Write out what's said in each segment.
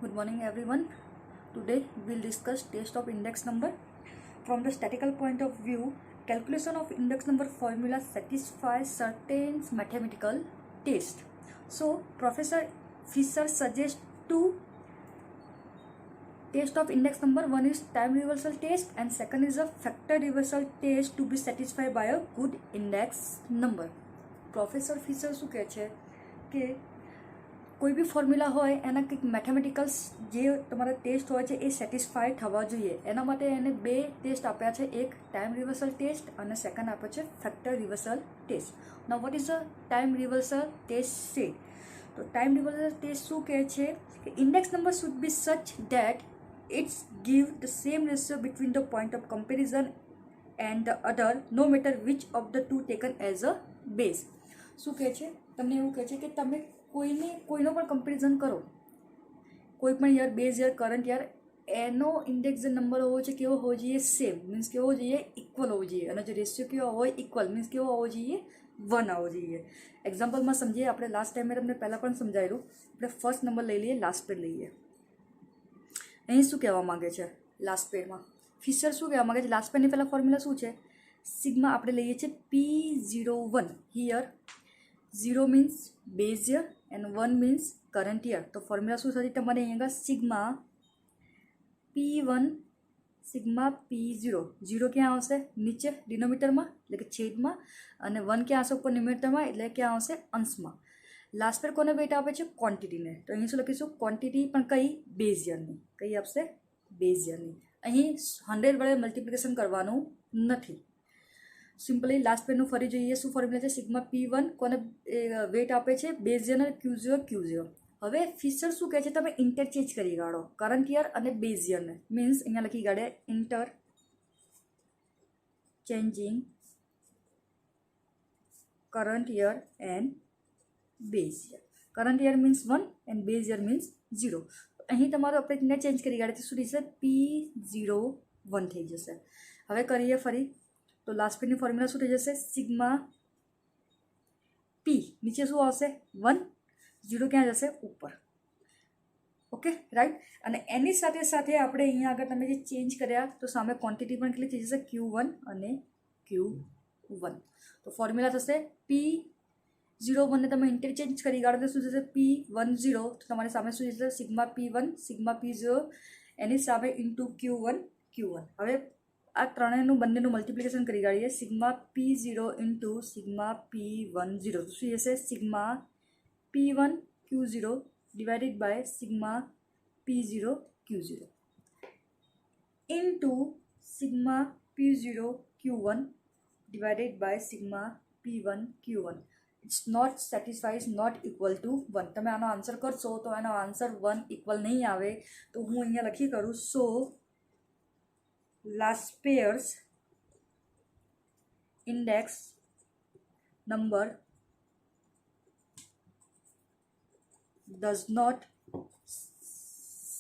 Good morning everyone. Today we'll discuss test of index number. From the statistical point of view, calculation of index number formula satisfies certain mathematical tests. So Professor Fisher suggests two tests of index number. One is time reversal test and second is a factor reversal test to be satisfied by a good index number. Professor Fisher શું કહે છે કે કોઈ બી formula હોય એના કંઈક મેથેમેટિકલ્સ જે તમારા ટેસ્ટ હોય છે એ સેટિસ્ફાય થવા જોઈએ. એના માટે એને બે ટેસ્ટ આપ્યા છે, એક ટાઈમ રિવર્સલ ટેસ્ટ અને સેકન્ડ આપ્યો છે factor reversal test. Now what is a time reversal test સે? તો ટાઈમ રિવર્સલ ટેસ્ટ શું કહે છે કે index number should be such that it's give the same ratio between the point of comparison and the other no matter which of the two taken as a base. શું કહે છે? તમને એવું કહે છે કે તમે કોઈનો પણ કમ્પેરિઝન કરો, કોઈ પણ year, base year, current year, એનો ઇન્ડેક્સ જે નંબર હોવો છે કેવો હોવો જોઈએ? સેમ, મીન્સ કેવો હોવો જોઈએ? ઇક્વલ હોવો જોઈએ. અને જો રેશિયો કેવો હોય? ઇક્વલ, મીન્સ કેવો હોવો જોઈએ? 1 આવવો જોઈએ. એક્ઝામ્પલમાં સમજીએ આપણે. લાસ્ટ ટાઈમે તમને પહેલાં પણ સમજાયેલું. આપણે ફર્સ્ટ નંબર લઈ લઈએ, લાસ્ટ પેડ લઈએ. અહીં શું કહેવા માગે છે લાસ્ટ પેડમાં? ફિશર શું કહેવા માગે છે? લાસ્ટ પેડની પહેલાં ફોર્મ્યુલા શું છે? સિગ્મા આપણે લઈએ છીએ P01. Here 0 means base year and 1 means current year. તો ફોર્મ્યુલા શું થતી તમારે અહીંયા? Sigma P1 sigma P0. 0 ક્યાં આવશે? નીચે ડિનોમિનેટરમાં એટલે કે છેદમાં, અને 1 ક્યાં આવશે? ઉપર ન્યુમેરેટરમાં એટલે ક્યાં આવશે? અંશમાં. લાસ્ટ પર કોને વેટ આપે છે? ક્વોન્ટિટીને. તો અહીં શું લખીશું? ક્વોન્ટિટી પણ કઈ? બેઝ યરની. કઈ આપશે? બેઝ યરની. અહીં 100 વડે મલ્ટિપ્લિકેશન કરવાનું નથી. સિમ્પલી લાસ્ટ પેડનું ફરી જોઈએ. શું ફોર્મ્યુલા છે? સિગ્મા P1 કોને વેટ આપે છે? બેઝ યર અને Q0. હવે ફિશર શું કહે છે? તમે ઇન્ટરચેન્જ કરી કાઢો કરંટ યર અને બેઝ યરને. મીન્સ અહીંયા લખી કાઢે inter changing current year and base year. Current year means 1 and base year means 0. અહીં તમારો આપણે ઇન્ટરચેન્જ કરી કાઢે તો શું થશે? P01 થઈ જશે. હવે કરીએ ફરી. તો લાસ્ટ પેડની ફોર્મ્યુલા શું થઈ જશે? સિગ્મા P નીચે શું આવશે? 1. 0 ક્યાં જશે? ઉપર. Okay, right. અને એની સાથે સાથે આપણે અહીંયા આગળ તમે જે ચેન્જ કર્યા તો સામે ક્વોન્ટિટી પણ કેટલી થઈ જશે? Q1 અને Q1. તો ફોર્મ્યુલા થશે P01 ને તમે ઇન્ટરચેન્જ કરી કાઢો તો શું થશે? P10. તો તમારી સામે શું થશે? સિગ્મા P1 સિગ્મા P0 એની સામે ઇન્ટુ Q1. હવે આ ત્રણેયનું બંનેનું મલ્ટિપ્લિકેશન કરી કાઢીએ. Sigma P0 into sigma P10. શું જશે? Sigma P1 Q0 divided by sigma P0 Q0 into sigma P0 Q1 divided by sigma P1 Q1. It's not satisfies, not equal to 1. તમે આનો answer કરશો તો એનો આન્સર 1 ઇક્વલ નહીં આવે. તો હું અહીંયા લખી કરું. સો last pairs index number does not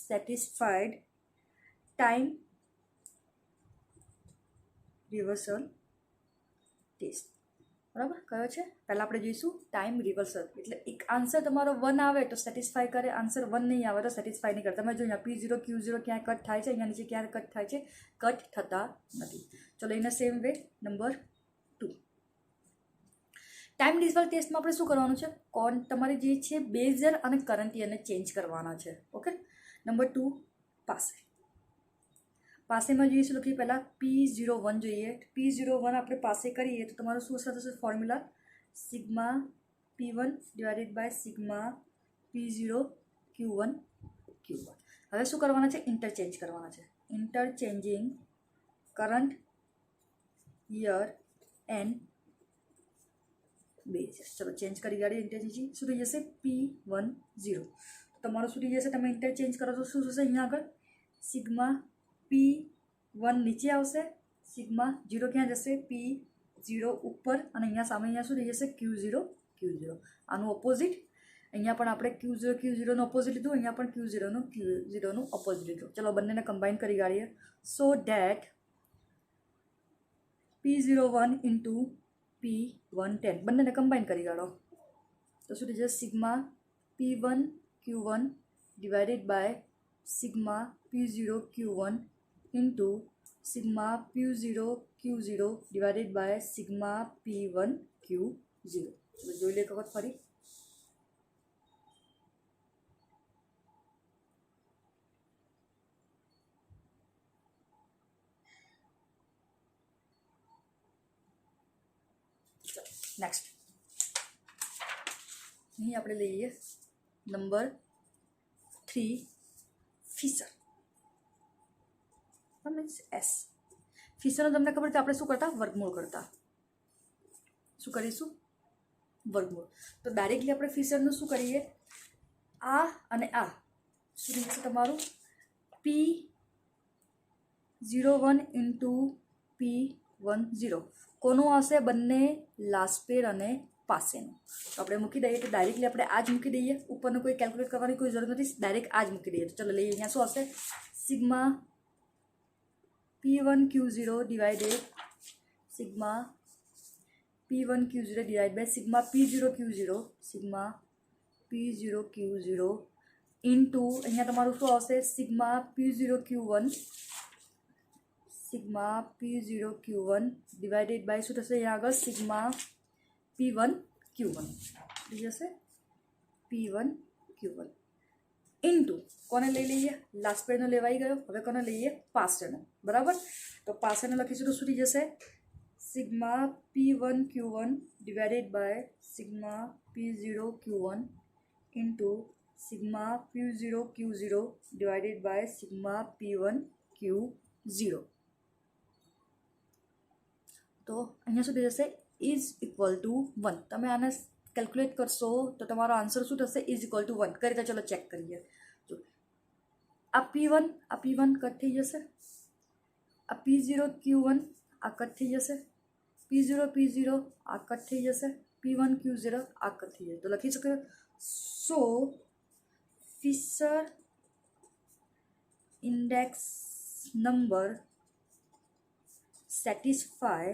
satisfied time reversal test. બરાબર કયો છે? પહેલાં આપણે જોઈશું ટાઈમ રિવર્સલ. એટલે એક આન્સર તમારો 1 આવે તો સેટિસ્ફાય કરે, આન્સર 1 નહીં આવે તો સેટિસ્ફાય નહીં કરે. તમે જો અહીંયા P0 Q0 ક્યાં કટ થાય છે? અહીંયા નીચે ક્યાં કટ થાય છે? કટ થતા નથી. ચલો એના same way number 2. Time reversal ટેસ્ટમાં આપણે શું કરવાનું છે? તમારે જે છે બેઝ યર અને કરંટ યરને ચેન્જ કરવાના છે. ઓકે, નંબર 2 પાસેમાં જોઈશું. લખીએ પહેલાં P01 જોઈએ. P01 આપણે પાસે કરીએ તો તમારું શું થશે? Formula sigma P1 divided by sigma P0 Q1. હવે શું કરવાના છે? ઇન્ટરચેન્જ કરવાના છે. Interchanging current year and base. ચલો ચેન્જ કરી કાઢીએ. ઇન્ટરચેન્જિંગ શું થઈ જશે? P10. તમારું શું થઈ જશે? તમે ઇન્ટરચેન્જ કરો તો શું થશે? અહીંયા આગળ સિગ્મા P1 નીચે આવશે, સિગ્મા 0 ક્યાં જશે? P0 ઉપર, અને અહીંયા સામે અહીંયા શું થઈ જશે? Q0. આનું ઓપોઝિટ. અહીંયા પણ આપણે Q0નું ઓપોઝિટ લીધું, અહીંયા પણ Q0નું ઓપોઝિટ લીધું. ચલો બંનેને કમ્બાઈન કરી કાઢીએ. સો ડેટ P01 ઇન્ટુ P110 બંનેને કમ્બાઈન કરી કાઢો તો શું થઈ જશે? Sigma P1 Q1 divided by sigma P0 Q1 into sigma P0 Q0 divided by sigma P1 Q0. જોઈ લે એક વખત ફરી. નેક્સ્ટ અહીં આપણે લઈએ નંબર 3 ફિશર મીન્સ એસ. ફિશરનો તમને ખબર છે આપણે શું કરતા, વર્ગમૂળ કરતા. શું કરીશું, વર્ગમૂળ. તો ડાયરેક્ટલી આપણે ફિશરનું શું કરીએ, આ અને આ શું થશે તમારું P01 ઇન્ટુ P10 કોનું હશે, બંને લાસ્ટ પેર અને પાસેનું. તો આપણે મૂકી દઈએ. તો ડાયરેક્ટલી આપણે આ જ મૂકી દઈએ, ઉપરનું કોઈ કેલ્ક્યુલેટ કરવાની કોઈ જરૂર નથી, ડાયરેક્ટ આ જ મૂકી દઈએ. તો ચલો લઈએ. અહીંયા શું હશે, sigma P1 Q0 divided sigma P1 Q0 divide by sigma P0 Q0 sigma P0 Q0 into અહીંયા તમારું શું આવશે, sigma P0 Q1 sigma P0 Q1 divided by શું થશે અહીંયા આગળ, સિગ્મા P1 Q1 થઈ જશે, P1 Q1 ઇન્ટુ કોને લઈ લઈએ, લાસ્ટ પેરનો લેવાઈ ગયો. હવે કોને લઈએ, પાસેનો. બરાબર. તો પાસેનો લખીશું તો શું થઈ જશે, sigma P1 Q1 divided by sigma P0 Q1 into sigma P0 Q0 divided by sigma P1 Q0. તો અહીંયા શું થઈ જશે, ઇઝ ઇક્વલ ટુ 1. તમે આને કેલ્ક્યુલેટ કરશો તો તમારો આન્સર શું થશે, ઇઝ ઇક્વલ ટુ 1. કઈ રીતે, ચલો ચેક કરીએ. જો આ P1 કટ થઈ જશે, આ P0 Q1 આ કટ થઈ જશે, P0 આ કટ થઈ જશે, P1 Q0 આ કટ થઈ જશે. તો લખી શકો, so Fisher index number satisfy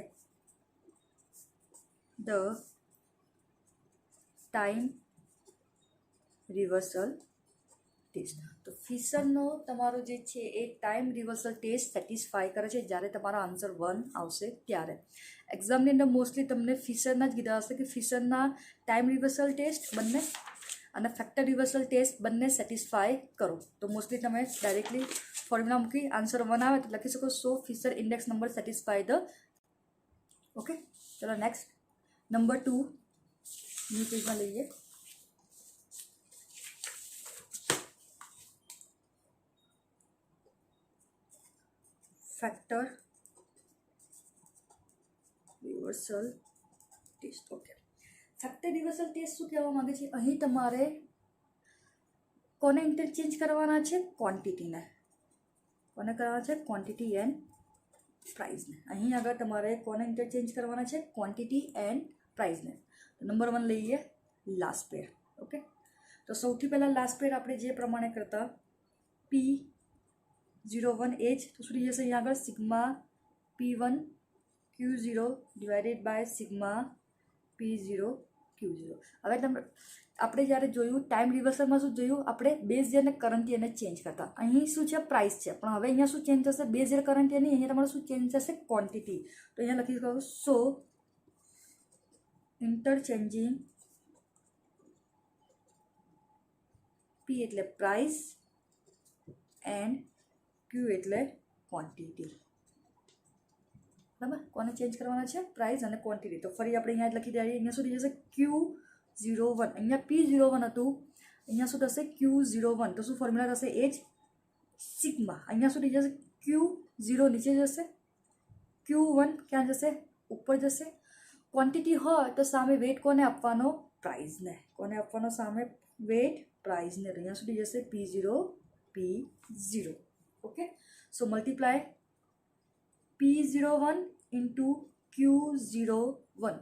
the time reversal test. તો ફિશરનો તમારો જે છે એ ટાઈમ રિવર્સલ ટેસ્ટ સેટિસ્ફાય કરે છે જ્યારે તમારો આન્સર 1 આવશે ત્યારે. એક્ઝામની અંદર મોસ્ટલી તમને ફિશરના જ કીધા હશે કે ફિશરના ટાઈમ રિવર્સલ ટેસ્ટ બંને અને ફેક્ટર રિવર્સલ ટેસ્ટ બંને સેટિસ્ફાય કરો. તો મોસ્ટલી તમે ડાયરેક્ટલી ફોર્મ્યુલા મૂકી આન્સર 1 આવે તો લખી શકો, so Fisher index number satisfy the. Okay, ચલો નેક્સ્ટ નંબર 2 ન્યૂ પેજમાં લઈએ. Factor reversal test. Okay, factor reversal test શું કહેવા માંગે છે, અહીં તમારે કોને ઇન્ટરચેન્જ કરવાના છે, ક્વોન્ટિટીને. કોને કરવાના છે, ક્વોન્ટિટી એન્ડ પ્રાઇઝને. અહીં આગળ તમારે કોને ઇન્ટરચેન્જ કરવાના છે, ક્વોન્ટિટી એન્ડ પ્રાઇઝને. તો નંબર 1 લઈએ લાસ્ટ પેર. ઓકે, તો સૌથી પહેલાં લાસ્ટ પેર આપણે જે પ્રમાણે કરતા P01 એ જ. તો શું થઈ જશે અહીંયા આગળ, sigma P1 Q0 divided by sigma P0 Q0. હવે આપણે જ્યારે જોયું ટાઈમ રિવર્સલમાં શું જોયું, આપણે બેઝ યર અને કરંટ યરને ચેન્જ કરતા. અહીં શું છે, પ્રાઇસ છે, પણ હવે અહીંયા શું ચેન્જ થશે, બેઝ યર કરંટ યર નહીં, અહીંયા તમારે શું ચેન્જ થશે, ક્વોન્ટિટી. તો અહીંયા લખી શકો, સો ઇન્ટરચેન્જિંગ P એટલે પ્રાઇસ એન્ડ Q એટલે ક્વોન્ટિટી. બરાબર, કોને ચેન્જ કરવાના છે, પ્રાઇસ અને ક્વોન્ટિટી. તો ફરી આપણે અહીંયા લખી દઈએ. અહીંયા શું થઈ જશે, Q01. અહીંયા P01 હતું, અહીંયા શું થશે, Q01. તો શું ફોર્મ્યુલા થશે, એ જ સિગ્મા. અહીંયા શું થઈ જશે, Q0 નીચે જશે, Q1 ક્યાં જશે, ઉપર જશે. ક્વોન્ટિટી હોય તો સામે વેટ કોને આપવાનો, પ્રાઇઝને. કોને આપવાનો સામે વેટ, પ્રાઇઝને. તો અહીંયા સુધી જશે P0. Okay, so multiply P01 into Q01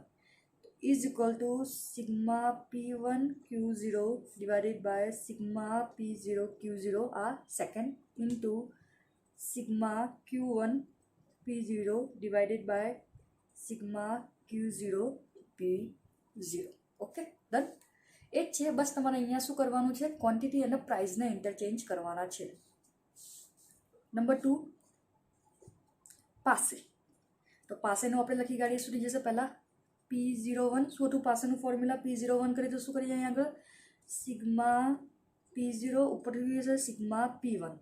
is equal to sigma P1 Q0 divided by sigma P0 Q0 આ second into sigma Q1 P0 divided by sigma Q0 P0. Okay, done. એ જ છે, બસ તમારે અહીંયા શું કરવાનું છે, ક્વોન્ટિટી અને પ્રાઇઝને ઇન્ટરચેન્જ કરવાના છે. નંબર 2 પાસે, તો પાસેનું આપણે લખી કાઢીએ શું થઈ જશે પહેલાં P01 શું હતું પાસેનું ફોર્મ્યુલા P01 કરીએ તો શું કરીએ અહીંયા આગળ સિગ્મા P0 ઉપર થઈ જશે સિગ્મા P1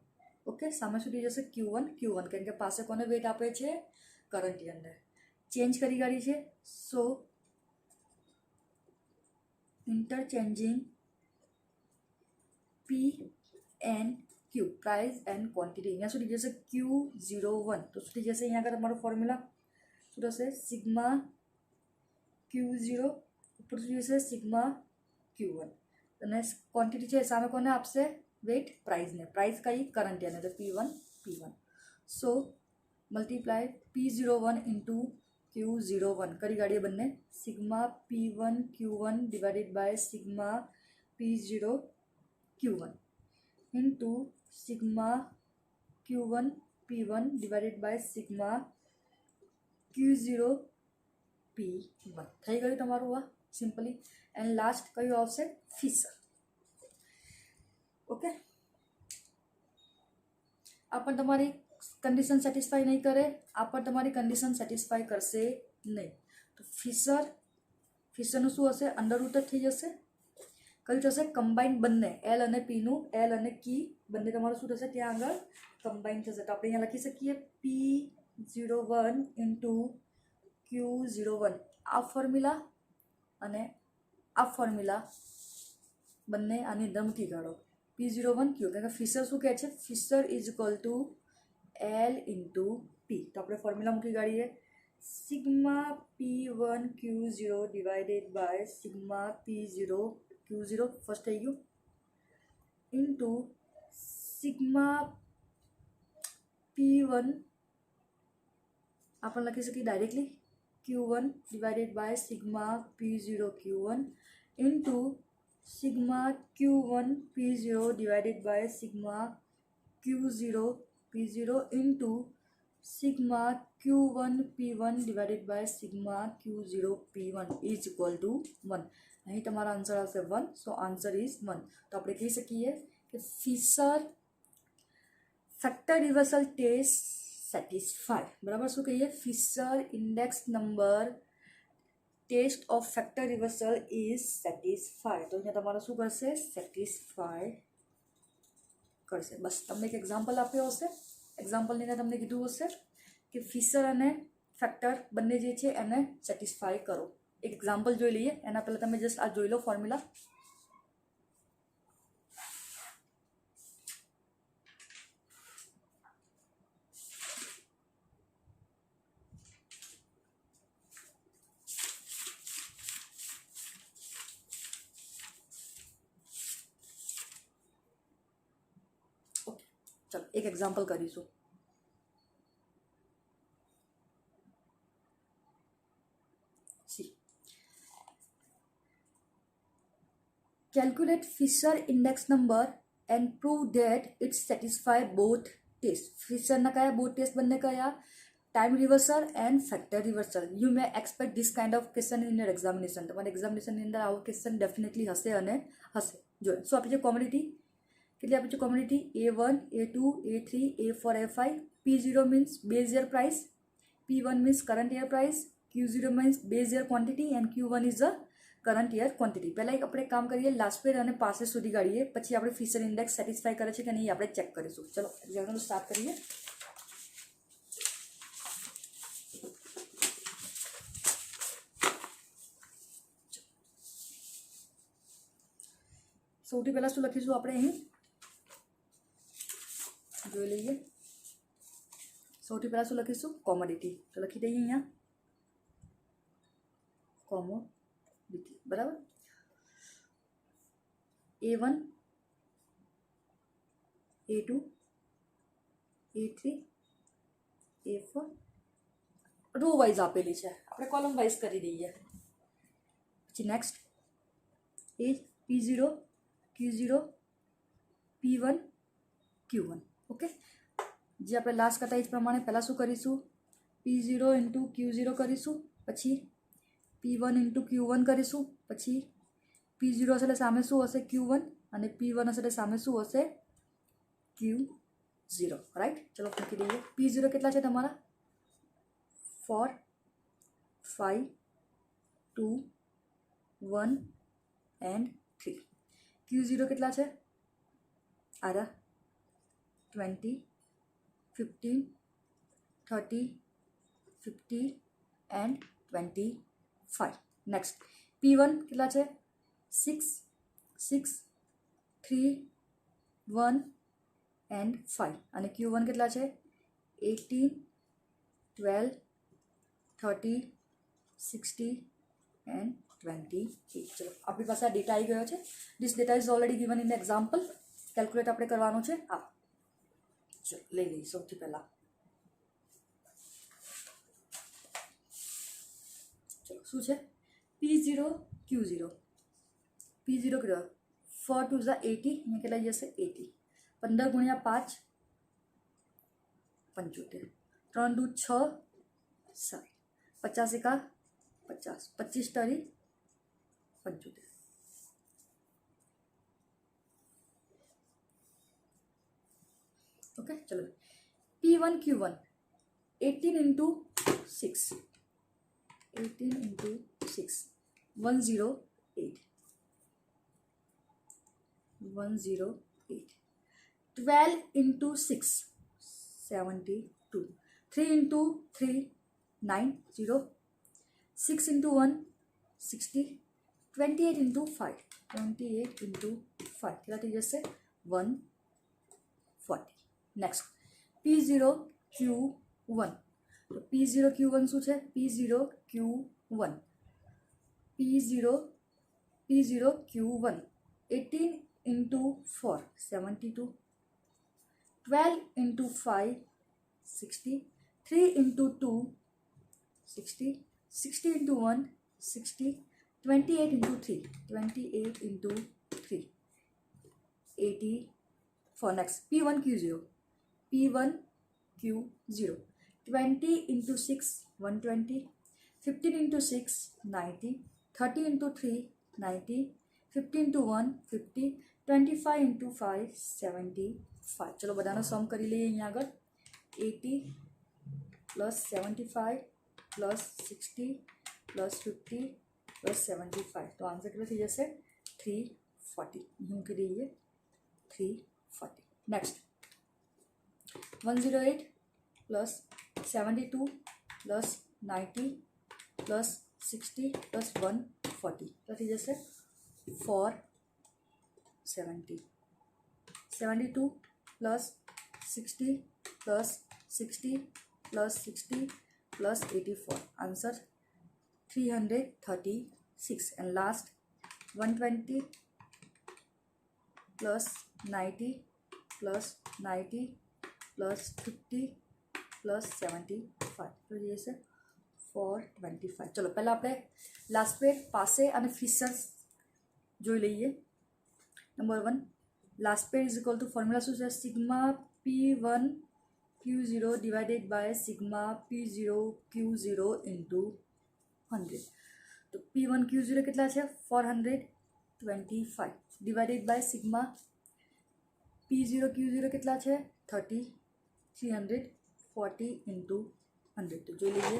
ઓકે સામે શું થઈ જશે Q1 કારણ કે પાસે કોને વેટ આપે છે કરંટની અંદર ચેન્જ કરી કાઢી છે સો interchanging P and Q price and quantity અહીંયા શું થઈ જશે Q01 તો શું થઈ જશે અહીંયા આગળ તમારો ફોર્મ્યુલા શું થશે સિગ્મા Q0 ઉપર શું જશે સિગ્મા Q1 અને ક્વોન્ટિટી છે સામે કોને આપશે વેટ પ્રાઇસને પ્રાઇસ કઈ કરંટ એને તો P1 સો મલ્ટીપ્લાય P01 ઇન્ટુ Q01 કરી કાઢીએ બંને sigma P1 Q1 divided by sigma P0 Q1 into sigma Q1 P1 divided by sigma Q0 P1 થઈ ગયું તમારું આ સિમ્પલી એન્ડ લાસ્ટ કયું આવશે ફિશર ઓકે આ પણ તમારી કન્ડિશન સેટિસ્ફાઈ નહીં કરે આ પણ તમારી કન્ડિશન સેટિસ્ફાઈ કરશે નહીં તો ફિશરનું શું હશે અંડરરૂટ જ થઈ જશે કયું થશે કમ્બાઇન બંને એલ અને પીનું એલ અને કી બંને તમારું શું થશે ત્યાં આગળ કમ્બાઇન થશે તો આપણે અહીંયા લખી શકીએ P01 ઇન્ટુ Q01 આ ફોર્મ્યુલા અને આ ફોર્મ્યુલા બંને આની અંદર મૂકી કાઢો P01 Q કારણ કે ફિશર શું કહે છે Fisher is equal to L into P તો આપણે ફોર્મ્યુલા મૂકી કાઢીએ sigma P1 Q0 divided by sigma P0 Q0 first થઈ ગયું ઇન્ટુ સિગ્મા P1 આપણે લખી શકીએ directly Q1 divided by sigma P0 Q1 into sigma Q1 P0 divided by sigma Q0 P0 into sigma Q1 P1 divided by sigma Q0 P1 is equal to 1 અહીં તમારો answer આવશે 1 સો answer is 1 તો આપણે કહી શકીએ કે Fisher factor reversal test satisfy બરાબર શું કહીએ Fisher index number test of factor reversal is satisfy તો અહીંયા તમારે શું કરશે સેટિસ્ફાય કરશે બસ તમને એક એક્ઝામ્પલ આપ્યો હશે એક્ઝામ્પલની અંદર તમને કીધું હશે કે ફિશર અને ફેક્ટર બંને જે છે એને સેટિસ્ફાય કરો એક એક્ઝામ્પલ જોઈ લઈએ એના પહેલાં તમે જસ્ટ આ જોઈ લો ફોર્મ્યુલા चलो एक एग्जाम्पल करीशू calculate Fisher index number and prove that it's satisfy both test Fisher ना क्या बोथ टेस्ट बनने का या time reversal and factor reversal you may expect this kind of question in your examination तुम्हारे examination अंदर आवो question definitely हसे अने हसे जो सो आपणी कॉमोडिटी કેટલી આપી છે commodity A1 A2 A3 A4 A5 P0 means base year price P1 means current year price Q0 means base year quantity and Q1 is a current year quantity પહેલાં આપણે કામ કરીએ લાસ્ટ પેર અને પાસે સુધી કાઢીએ પછી આપણે ફિશર ઇન્ડેક્સ સેટિસ્ફાઈ કરે છે કે નહીં આપણે ચેક કરીશું ચલો એક્ઝામ્પલ સ્ટાર્ટ કરીએ સૌથી પહેલાં શું લખીશું આપણે અહીં જોઈ લઈએ સૌથી પહેલાં શું લખીશું કોમોડિટી તો લખી દઈએ અહીંયા કોમોડિટી બરાબર A1 A2 A3 A4 row wise આપેલી છે આપણે કોલમ વાઇઝ કરી દઈએ પછી નેક્સ્ટ એ P0 Q0 P1 Q1 okay જે આપણે લાસ્ટ કરતા એ જ પ્રમાણે પહેલાં શું કરીશું P0 ઇન્ટુ Q0 કરીશું પછી P1 ઇન્ટુ Q1 કરીશું પછી P0 હશે એટલે સામે શું હશે Q1 અને P1 હશે એટલે સામે શું હશે Q1 0 राइट। चलो મૂકી દઈએ। P0 કેટલા છે તમારા 4 5 2 1 and 3। Q0 કેટલા છે આરા 20 15 30 50 and 25। નેક્સ્ટ P1 કેટલા છે 6 6 3 1 and 5 અને Q1 કેટલા છે 18 12 30 60 and 28। ચલો આપણી પાસે આ ડેટા આવી ગયો છે। This data is already given in the example. Calculate આપણે કરવાનું છે આ। ચલો લઈ લઈએ સૌથી પહેલાં। ચલો શું છે P0 Q0 P0 કેટલો 4 2 ઝા 80 અહીંયા કેટલા જશે 80 15 ગુણ્યા 5 75 3 2 6 7 50 એકા 50 25 તારી 75। ओके चलो P1 Q1 18 into 6 18 into 6 108 108 12 into 6 72 3 into 3 90 6 into 1 60 28 into 5 28 into 5 કેટલા થઈ જશે 140। નેક્સ્ટ P0 Q1 તો P0 Q1 શું છે P0 Q1 P0 Q1 18 into 4 72 12 into 5 60 3 into 2 60 60 into 1 60 28 into 3 28 into 3 84। next P1 Q0 P1 Q0 20 into 6 120 15 into 6 90 30 into 3 90 50 into 1 50 25 into 5 75। चलो बधानो सम करी लीए अहीं आगळ 80 प्लस 75 प्लस 60 प्लस 50 प्लस 75 तो आंसर कितना थी जैसे 340 मूकी दीजिए 340। Next 108 plus 72 plus 90 plus 60 plus 140 तो थी जैसे 470 72 plus 60 plus 60 plus 60 plus 84 answer 336। And last 120 plus 90 plus 90 plus 50 plus 75 तो ये से 425। चलो पहला આપણે લાસ્ટ પેડ પાસે અને ફિશર્સ જોઈ લઈએ। નંબર 1 લાસ્ટ પેડ ઇઝ ઇક્વલ ટુ ફોર્મ્યુલા શું છે sigma P1 Q0 divided by sigma P0 Q0 into 100। તો P1 Q0 કેટલા છે 425 divided by sigma P0 Q0 કેટલા છે 30 340 ઇન્ટુ 100। તો જોઈ લઈએ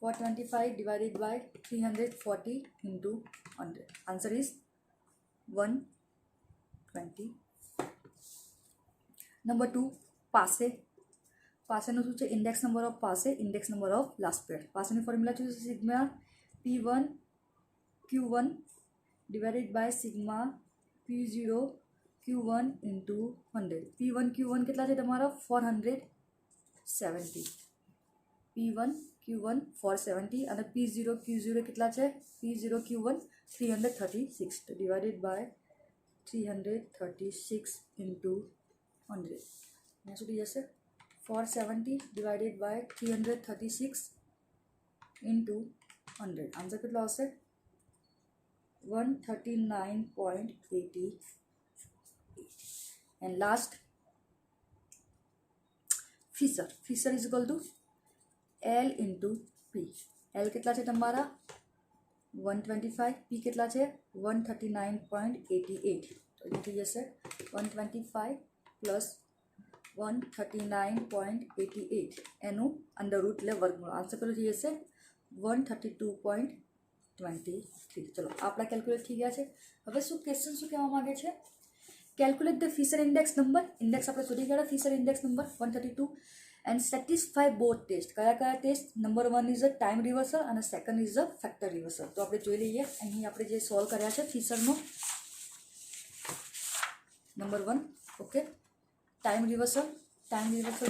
425 divided by 340 into 100 answer is 120। Number 2 Paasche પાસેનું શું છે index number of Paasche index number of લાસ્ટ પેડ પાસેની ફોર્મ્યુલા શું છે sigma P1 Q1 divided by sigma P0 Q1 into 100। P1 Q1 કેટલા છે તમારા 470 P1 Q1 470 અને P0 Q0 કેટલા છે P0 Q1 336 તો ડિવાઇડેડ બાય 336 into 100 અહીંયા સુધી જશે 470 divided by 336 into 100 આન્સર કેટલો આવશે 139.88। and last Fisher is equal to L into P। L કેટલા છે તમારા 125 P કેટલા છે 139.88 તો એ થઈ જશે 125 પ્લસ 139.88 એનું અંડર રૂટ એટલે વર્ગમૂળ. આન્સર કેટલો થઈ જશે? 132.23. ચલો આપણા કેલ્ક્યુલેટ થઈ ગયા છે. હવે શું ક્વેશ્ચન શું કહેવા માંગે છે? Calculate the Fisher index number. Index આપણે શોધી ગયા Fisher index number 132 and satisfy both test. કયા test? Number 1 is a time reversal અને second is a factor reversal. તો આપણે જોઈ લઈએ અહીં આપણે જે સોલ્વ કર્યા છે ફિશરનો number 1. Okay, time reversal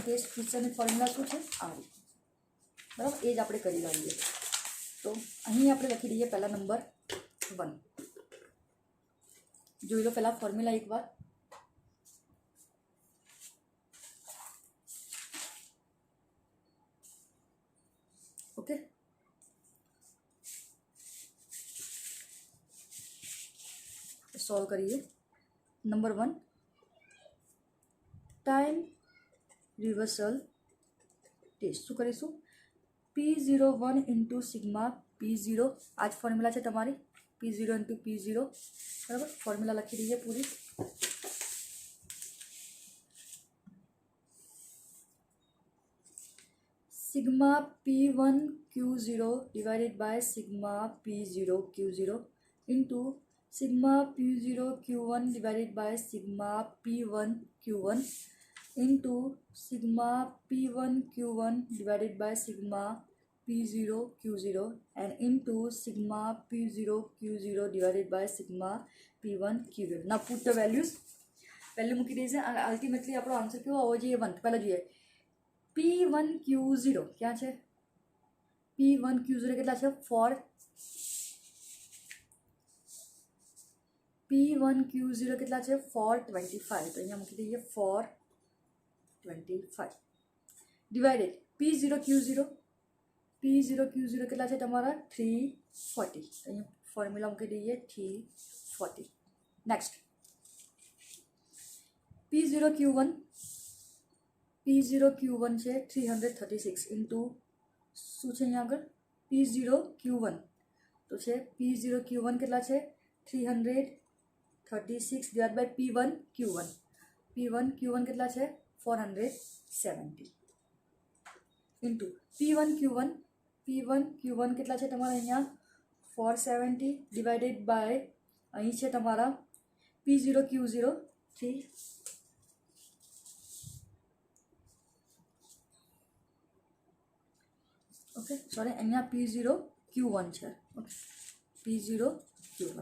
test ફિશરની ફોર્મ્યુલા શું છે? આવી બરાબર, એ જ આપણે કરી લઈએ. તો અહીં આપણે લખી દઈએ પહેલા નંબર 1. જોઈ લો પહેલાં ફોર્મ્યુલા એકવાર. ઓકે, સોલ્વ કરીએ. નંબર 1 ટાઈમ રિવર્સલ ટેસ્ટ શું કરીશું? P01 into sigma P0. આ જ ફોર્મ્યુલા છે તમારી, P0 ઇન્ટુ P0. બરાબર, ફોર્મ્યુલા લખી દઈએ પૂરી. Sigma P1 Q0 divided by sigma P0 Q0 into sigma P0 Q1 divided by sigma P1 Q1 into sigma P1 Q1 divided by sigma P0 Q0 and into sigma P0 Q0 divided by sigma P1 Q0. Now put the values. પહેલે મૂકી દઈશું અને ultimately આપણો answer કેવો આવવો જોઈએ? 1. પહેલાં જોઈએ P1 Q0 ક્યાં છે? P1 Q0 કેટલા છે? 4. P1 Q0 કેટલા છે? 425. તો અહીંયા મૂકી દઈએ 425 ડિવાઇડેડ P0 Q0 કેટલા છે તમારા? 340. અહીંયા ફોર્મ્યુલા મૂકી દઈએ 340. નેક્સ્ટ P0 Q1 છે 336 ઇન્ટુ શું છે અહીંયા આગળ? P0 Q1 તો છે P0 Q1 કેટલા છે? 336 divided by P1 Q1 કેટલા છે? 470 ઇન્ટુ P1 Q1 કેટલા છે તમારા અહીંયા? 470 ડિવાઇડેડ બાય અહીં છે તમારા P0 Q0 3. ઓકે, સોરી, અહીંયા P0 Q1 છે. ઓકે, P0 Q1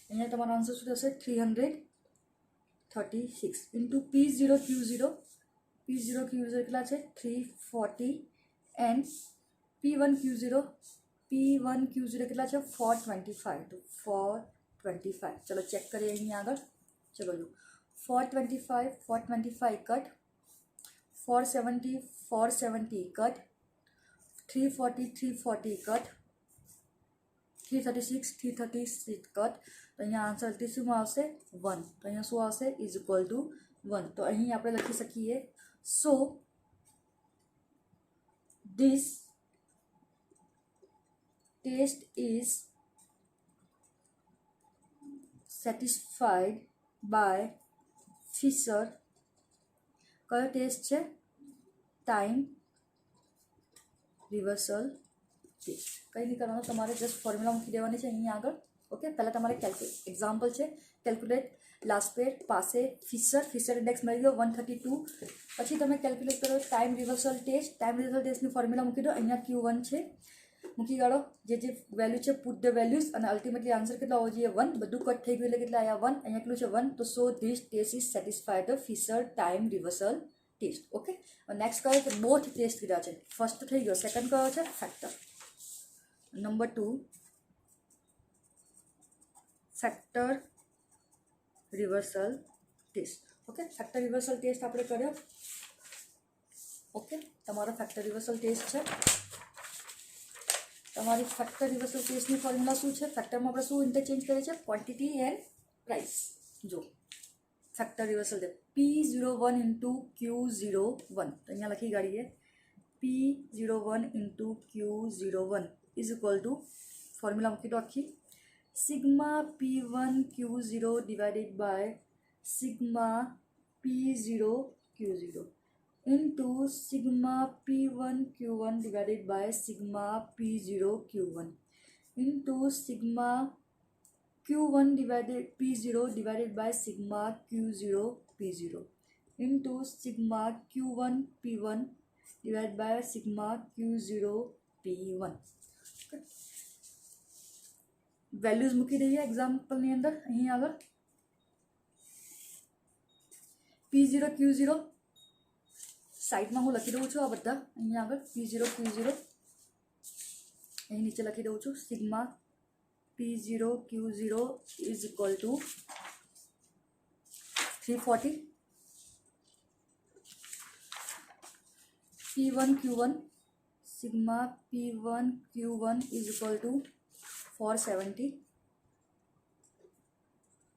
અહીંયા તમારો આન્સર શું થશે? 336 ઇન્ટુ P0 Q0 કેટલા છે? 340 એન્ડ P1 Q0 કેટલા છે? 425. તો 425. ચલો ચેક કરીએ અહીંયા આગળ. ચલો જો 425 કટ, 470 કટ, 340 કટ, 336 કટ. તો અહીંયા આન્સર શું આવશે? 1. તો અહીંયા શું આવશે? Is equal to 1. તો અહીં આપણે લખી શકીએ so this test is satisfied by Fisher. કયો ટેસ્ટ છે? Time reversal test. કંઈ નહીં કરવાનું, તમારે જસ્ટ ફોર્મ્યુલા મૂકી દેવાની છે અહીં આગળ. ઓકે, પહેલાં તમારે એક્ઝામ્પલ છે કેલ્ક્યુલેટ લાસ્ટ પેડ પાસે ફિશર ઇન્ડેક્સ મળી ગયો 132. પછી તમે કેલ્ક્યુલેટ કરો ટાઈમ રિવર્સલ ટેસ્ટની ફોર્મ્યુલા મૂકી દો. અહીંયા Q1 છે, મૂકી કાઢો જે વેલ્યુ છે, પુટ ધ વેલ્યુઝ અને અલ્ટિમેટલી આન્સર કેટલા હોવો જોઈએ? 1. બધું કટ થઈ ગયું એટલે કેટલા આવ્યા? 1. અહીંયા કેટલું છે? 1. તો so this test is satisfied the Fisher time reversal test. Okay, next કયો છે? બોથ ટેસ્ટ કર્યા છે. ફર્સ્ટ થઈ ગયો. સેકન્ડ કયો છે? Factor. Number 2 factor reversal test. Okay, factor reversal test આપણે કર્યો. ઓકે, તમારો ફેક્ટર રિવર્સલ ટેસ્ટ છે. તમારી ફેક્ટર રિવર્સલ ટેસ્ટની ફોર્મ્યુલા શું છે? ફેક્ટરમાં આપણે શું ઇન્ટરચેન્જ કરીએ છીએ? Quantity and price. જો ફેક્ટર રિવર્સલ છે P01 ઇન્ટુ Q01. તો અહીંયા લખી કાઢીએ P01 into Q01 is equal to formula મૂકી દો આખી sigma P1 Q0 divided by sigma P0 Q0. into sigma P1 Q1 divided by sigma P0 Q1 into sigma Q1 divided P0 divided by sigma Q0 P0 into sigma Q1 P1 divided by sigma Q0 P1. Values મૂકી દઈએ એક્ઝામ્પલની અંદર. અહીં આગળ P0 Q0 સાઈડમાં હું લખી દઉં છું આ બધા. અહીં આગળ P0 Q0 અહીં નીચે લખી દઉં છું. Sigma P0 Q0 is equal two 340 P1 Q1 sigma P1 Q1 is equal to 470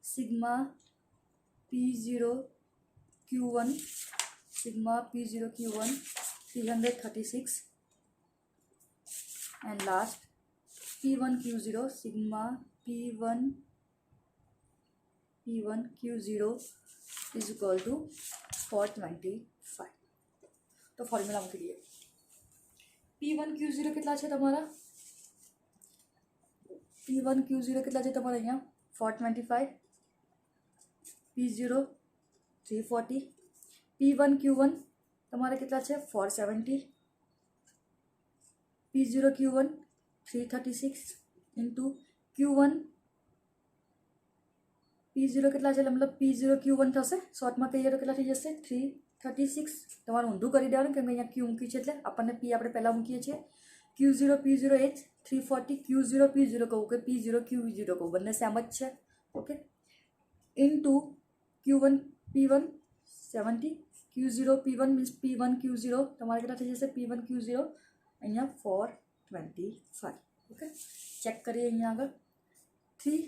sigma P0 Q1 sigma P0 Q1 336 and last P1 Q0 sigma P1 Q0 is equal to 425. तो formula મૂકી દઈએ. P1 Q0 કેટલા છે તમારા? P1 Q0 કેટલા છે તમારા? અહીંયા 425, P0 340, P1 Q1 તમારે કેટલા છે? 470, P0 Q1 336 into Q1 P0 કેટલા છે? મતલબ P0 Q1 થશે. શોર્ટમાં કહીએ તો કેટલા થઈ જશે? 336. તમારું ઊંધું કરી દેવાનું કેમ કે અહીંયા Q મૂકી છે એટલે આપણને P આપણે પહેલાં મૂકીએ છીએ. Q0 P0 એ 340 Q0 P0 કહું કે P0 Q0 કહું, બંને સેમ જ છે. Okay. Into Q1 P1 70 Q0 P1 means P1 Q0 તમારે કેટલા થઈ જશે? P1 Q0 અહીંયા 425. ઓકે. ચેક કરીએ અહીંયા આગળ 3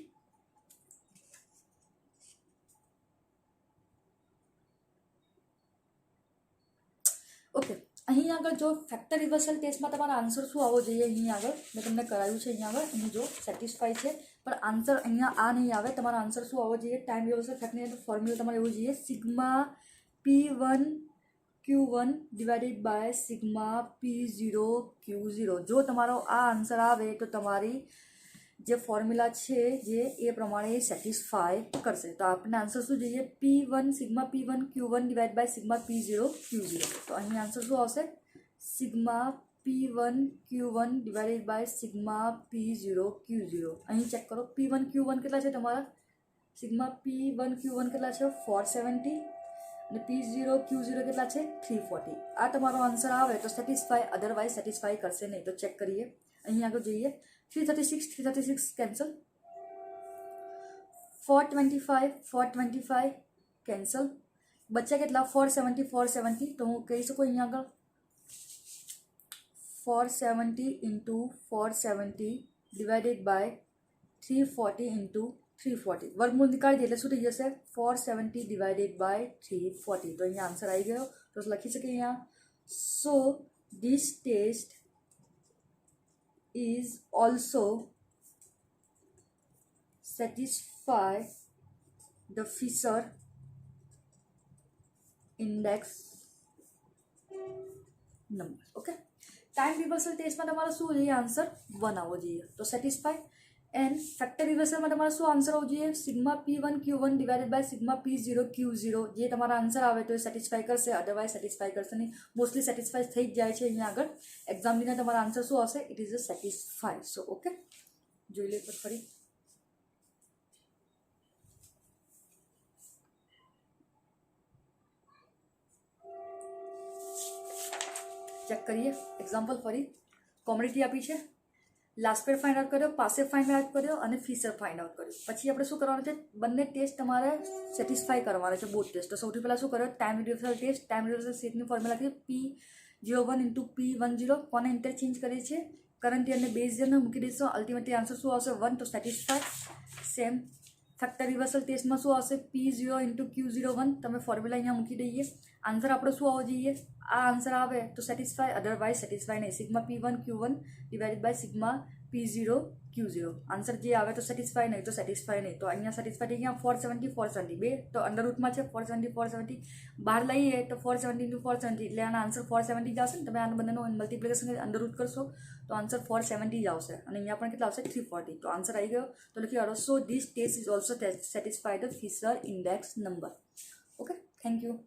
ઓકે. અહીં આગળ જો ફેક્ટર રિવર્સલ ટેસ્ટમાં તમારો આન્સર શું આવવો જોઈએ? અહીં આગળ મેં તમને કરાવ્યું છે. અહીંયા આગળ અહીં જો સેટિસ્ફાઈ છે પણ આન્સર અહીંયા આ નહીં આવે. તમારો આન્સર શું આવવો જોઈએ? ટાઈમ રિવર્સલ ફેક્ટરની અંદર ફોર્મ્યુલા તમારે એવું જોઈએ sigma P1 Q1 divided by sigma P0 Q0. જો તમારો આ આન્સર આવે તો તમારી જે ફોર્મ્યુલા છે જે એ પ્રમાણે સેટિસ્ફાય કરશે. તો આપણને આન્સર શું જોઈએ? P1 sigma P1 Q1 divide by sigma P0 Q0. તો અહીં આન્સર શું આવશે? Sigma P1 Q1 divided by sigma P0 Q0. અહીં ચેક કરો P1 Q1 કેટલા છે તમારા? સિગ્મા P1 Q1 કેટલા છે? 470 અને P0 Q0 કેટલા છે? 340. આ તમારો આન્સર આવે તો સેટિસ્ફાય, અધરવાઇઝ સેટિસ્ફાય કરશે નહીં. તો ચેક કરીએ. અહીં આગળ જોઈએ 336 કેન્સલ, 425 કેન્સલ, બચ્ચા કેટલા? 470. તો હું કહી શકું અહીંયા આગળ 470 ઇન્ટુ 470 ડિવાઇડેડ બાય 340 ઇન્ટુ 340. વર્ગમૂળ નીકાળી દઈએ એટલે શું થઈ જશે? 470 ડિવાઇડેડ બાય 340. તો અહીંયા આન્સર આવી ગયો. તો લખી શકીએ અહીંયા so this test is also satisfy the Fisher index number. Okay. Time reversal ટેસ્ટમાં તમારો શું જોઈએ? આન્સર 1 આવવો જોઈએ. તો સેટિસ્ફાય. એન્ડ ફેક્ટર રિવર્સલમાં તમારો શું આન્સર આવવો જોઈએ? Sigma P1 Q1 divided by sigma P0 Q0. જે તમારા આન્સર આવે તો એ સેટિસ્ફાય કરશે, અધરવાઇઝ સેટિસ્ફાય કરશે નહીં. મોસ્ટલી સેટિસ્ફાય થઈ જ જાય છે. અહીંયા આગળ એક્ઝામની તમારા આન્સર શું આવશે? It is a satisfy. So okay, જોઈ લે ફરી. ચેક કરીએ એક્ઝામ્પલ ફરી. કોમોડિટી આપી છે, લાસ્ટ પેડ ફાઇન્ડ આઉટ કર્યો, પાસે ફાઇન્ડ આઉટ કર્યો અને ફિશર ફાઇન્ડ આઉટ કર્યો. પછી આપણે શું કરવાનું છે? બંને ટેસ્ટ તમારે સેટિસ્ફાય કરવાના છે, બોથ ટેસ્ટ. તો સૌથી પહેલાં શું કર્યો? Time reversal test. Time reversal સીટની ફોર્મ્યુલા છે P01 ઇન્ટુ P10. કોને ઇન્ટરચેન્જ કરીએ છીએ? કરંટ યરને બેઝ યરને મૂકી દઈશું. અલ્ટિમેટલી આન્સર શું આવશે? 1. તો સેટિસ્ફાય. સેમ ફેક્ટર રિવર્સલ ટેસ્ટમાં શું આવશે? P0 into Q01. તમે ફોર્મ્યુલા અહીંયા મૂકી દઈએ. આન્સર આપણો શું આવવો જોઈએ? આ આન્સર આવે તો સેટિસ્ફાય, અધરવાઇઝ સેટિસ્ફાય નહીં. Sigma P1 Q1 divided by sigma P0 Q0 answer જે આવે તો સેટિસ્ફાય નહીં તો સેટિસ્ફાય નહીં. તો અહીંયા સેટિસ્ફાય થઈ ગયા 470 470 બે તો અંડર રૂટમાં છે 470 470 બહાર લઈએ તો 470 into 470 એટલે આના આન્સર 470 જ આવશે ને. તમે આના બંનેનો મલ્ટિપ્લિકેશન અંડર રૂટ કરશો તો આન્સર 470 જ આવશે અને અહીંયા પણ કેટલા આવશે 340. તો આન્સર આવી ગયો. તો લખી કાઢો. So this test is also satisfy the Fisher index number. Okay, thank you.